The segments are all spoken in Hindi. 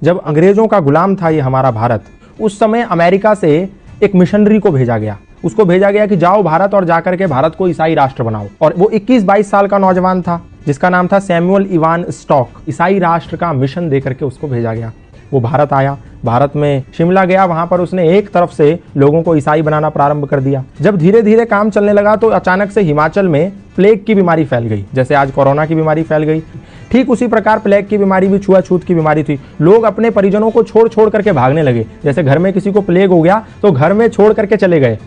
जब अंग्रेजों का गुलाम था ये हमारा भारत, उस समय अमेरिका से एक मिशनरी को भेजा गया। उसको भेजा गया कि जाओ भारत और जाकर के भारत को ईसाई राष्ट्र बनाओ। और वो 21-22 साल का नौजवान था जिसका नाम था सैमुअल इवान स्टॉक। ईसाई राष्ट्र का मिशन देकर के उसको भेजा गया। वो भारत आया, भारत में शिमला गया, वहां पर उसने एक तरफ से लोगों को ईसाई बनाना प्रारंभ कर दिया। जब धीरे धीरे काम चलने लगा तो अचानक से हिमाचल में प्लेग की बीमारी फैल गई। जैसे आज कोरोना की बीमारी फैल गई, ठीक उसी प्रकार प्लेग की बीमारी भी छुआछूत की बीमारी थी। लोग अपने परिजनों को छोड़ छोड़ करके भागने लगे। जैसे घर में किसी को प्लेग हो गया तो घर में छोड़ करके चले गए।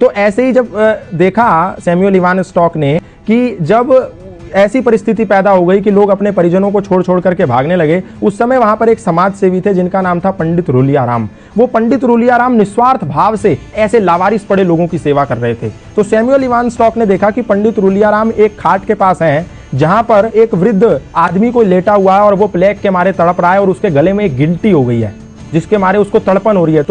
तो ऐसे ही जब देखा सैमुअल इवान स्टॉक ने कि जब ऐसी परिस्थिति पैदा हो गई कि लोग अपने परिजनों को छोड़ छोड़ करके भागने लगे, उस समय वहां पर एक समाज सेवी थे जिनका नाम था पंडित रुलियाराम। वो पंडित रुलियाराम निस्वार्थ भाव से ऐसे लावारिस पड़े लोगों की सेवा कर रहे थे। तो सैमुअल इवान स्टॉक ने देखा कि पंडित रुलियाराम एक खाट के पास हैं जहां पर एक वृद्ध आदमी को लेटा हुआ है और वो प्लेग के मारे तड़प रहा है और उसके गले में एक गिल्टी हो गई है जिसके मारे उसको तड़पन हो रही है।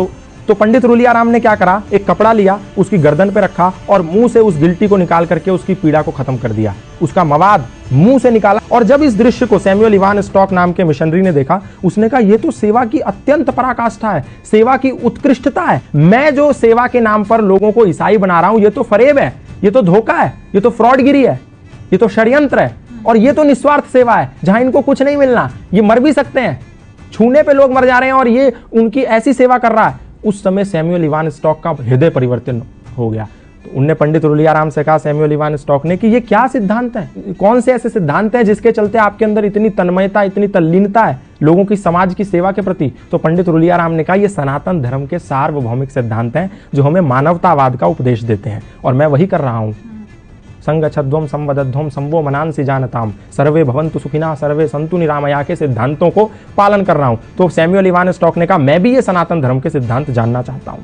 तो पंडित रुलियाराम ने क्या करा, एक कपड़ा लिया, उसकी गर्दन पे रखा और मुंह से उस गिल्टी को निकाल करके उसकी पीड़ा को खत्म कर दिया। उसका मवाद मुंह से निकाला। और जब इस दृश्य को सैमुअल इवान स्टॉक नाम के मिशनरी ने देखा, उसने कहा ये तो सेवा की अत्यंत पराकाष्ठा है, सेवा की उत्कृष्टता है। मैं जो सेवा के नाम पर लोगों को ईसाई बना रहा हूं, ये तो फरेब है, ये तो धोखा है, ये तो फ्रॉडगिरी है, ये तो षड्यंत्र है और ये तो निस्वार्थ सेवा है जहां इनको कुछ नहीं मिलना, ये मर भी सकते हैं, छूने पे लोग मर जा रहे हैं और ये उनकी ऐसी सेवा कर रहा है। उस समय सैमुअल इवान स्टॉक का हृदय परिवर्तन हो गया। तो उनने पंडित रुलियाराम से कहा, सैमुअल इवान स्टॉक ने, कि ये क्या सिद्धांत है, कौन से ऐसे सिद्धांत हैं जिसके चलते आपके अंदर इतनी तन्मयता, इतनी तल्लीनता है लोगों की समाज की सेवा के प्रति। तो पंडित रुलियाराम ने कहा, ये सनातन धर्म के सार्वभौमिक सिद्धांत हैं जो हमें मानवतावाद का उपदेश देते हैं और मैं वही कर रहा हूं। संगच्छध्वम संवदध्वम संवो मनांसि जानताम सर्वे भवन्तु सुखिना सर्वे संतु निरामया के सिद्धांतों को पालन कर रहा हूं। तो सैमुअल इवान स्टॉक ने कहा, मैं भी ये सनातन धर्म के सिद्धांत जानना चाहता हूं।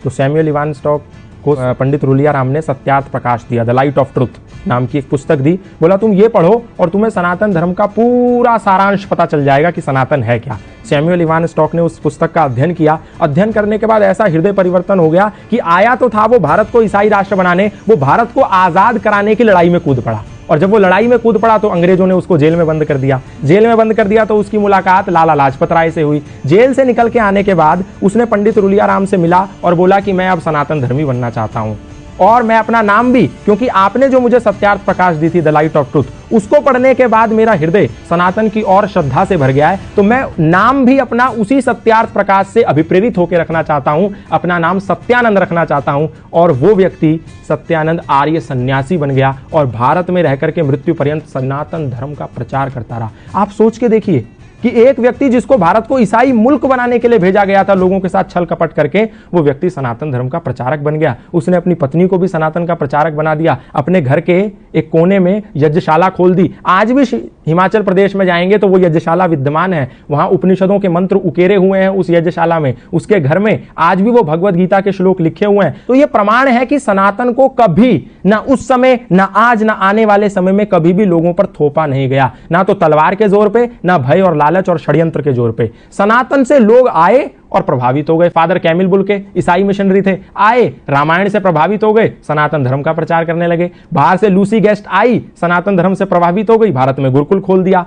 तो सैमुअल इवान स्टॉक को पंडित रुलियाराम ने सत्यार्थ प्रकाश दिया, द लाइट ऑफ ट्रुथ नाम की एक पुस्तक दी। बोला तुम ये पढ़ो और तुम्हें सनातन धर्म का पूरा सारांश पता चल जाएगा कि सनातन है क्या। सैमुअल इवान स्टॉक ने उस पुस्तक का अध्ययन किया। अध्ययन करने के बाद ऐसा हृदय परिवर्तन हो गया कि आया तो था वो भारत को ईसाई राष्ट्र बनाने, वो भारत को आजाद कराने की लड़ाई में कूद पड़ा। और जब वो लड़ाई में कूद पड़ा तो अंग्रेजों ने उसको जेल में बंद कर दिया। जेल में बंद कर दिया तो उसकी मुलाकात लाला लाजपत राय से हुई। जेल से निकल के आने के बाद उसने पंडित रुलियाराम से मिला और बोला कि मैं अब सनातन धर्मी बनना चाहता हूं और मैं अपना नाम भी, क्योंकि आपने जो मुझे सत्यार्थ प्रकाश दी थी, द लाइट ऑफ ट्रुथ, उसको पढ़ने के बाद मेरा हृदय सनातन की और श्रद्धा से भर गया है। तो मैं नाम भी अपना उसी सत्यार्थ प्रकाश से अभिप्रेरित होकर रखना चाहता हूं। अपना नाम सत्यानंद रखना चाहता हूं। और वो व्यक्ति सत्यानंद आर्य सन्यासी बन गया और भारत में रहकर के मृत्यु पर्यंत सनातन धर्म का प्रचार करता रहा। आप सोच के देखिए कि एक व्यक्ति जिसको भारत को ईसाई मुल्क बनाने के लिए भेजा गया था लोगों के साथ छल कपट करके, वो व्यक्ति सनातन धर्म का प्रचारक बन गया। उसने अपनी पत्नी को भी सनातन का प्रचारक बना दिया। अपने घर के एक कोने में यज्ञशाला खोल दी। आज भी हिमाचल प्रदेश में जाएंगे तो वो यज्ञशाला विद्यमान है। वहां उपनिषदों के मंत्र उकेरे हुए हैं उस यज्ञशाला में। उसके घर में आज भी वो भगवत गीता के श्लोक लिखे हुए हैं। तो ये प्रमाण है कि सनातन को कभी ना उस समय, ना आज, ना आने वाले समय में कभी भी लोगों पर थोपा नहीं गया, ना तो तलवार के जोर पे, ना भय और लालच और षड्यंत्र के जोर पे। सनातन से लोग आए और प्रभावित हो गए। फादर कैमिल बुल के ईसाई मिशनरी थे, आए, रामायण से प्रभावित हो गए, सनातन धर्म का प्रचार करने लगे। बाहर से लूसी गेस्ट आई, सनातन धर्म से प्रभावित हो गई, भारत में गुरुकुल खोल दिया।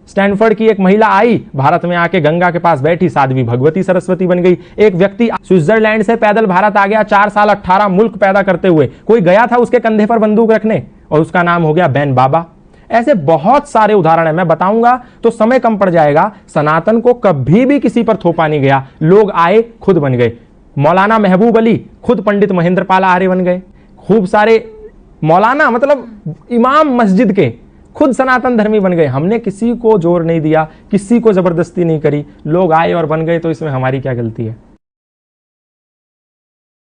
स्टैनफोर्ड की एक महिला आई, भारत में आके गंगा के पास बैठी, साध्वी भगवती सरस्वती बन गई। एक व्यक्ति स्विट्जरलैंड से पैदल भारत आ गया, 4 साल 18 मुल्क पैदा करते हुए। कोई गया था उसके कंधे पर बंदूक रखने और उसका नाम हो गया बैन बाबा। ऐसे बहुत सारे उदाहरण है, मैं बताऊंगा तो समय कम पड़ जाएगा। सनातन को कभी भी किसी पर थोपा नहीं गया। लोग आए, खुद बन गए। मौलाना महबूब अली खुद पंडित महेंद्र पाल आर्य बन गए। खूब सारे मौलाना, मतलब इमाम मस्जिद के, खुद सनातन धर्मी बन गए। हमने किसी को जोर नहीं दिया, किसी को जबरदस्ती नहीं करी, लोग आए और बन गए। तो इसमें हमारी क्या गलती है?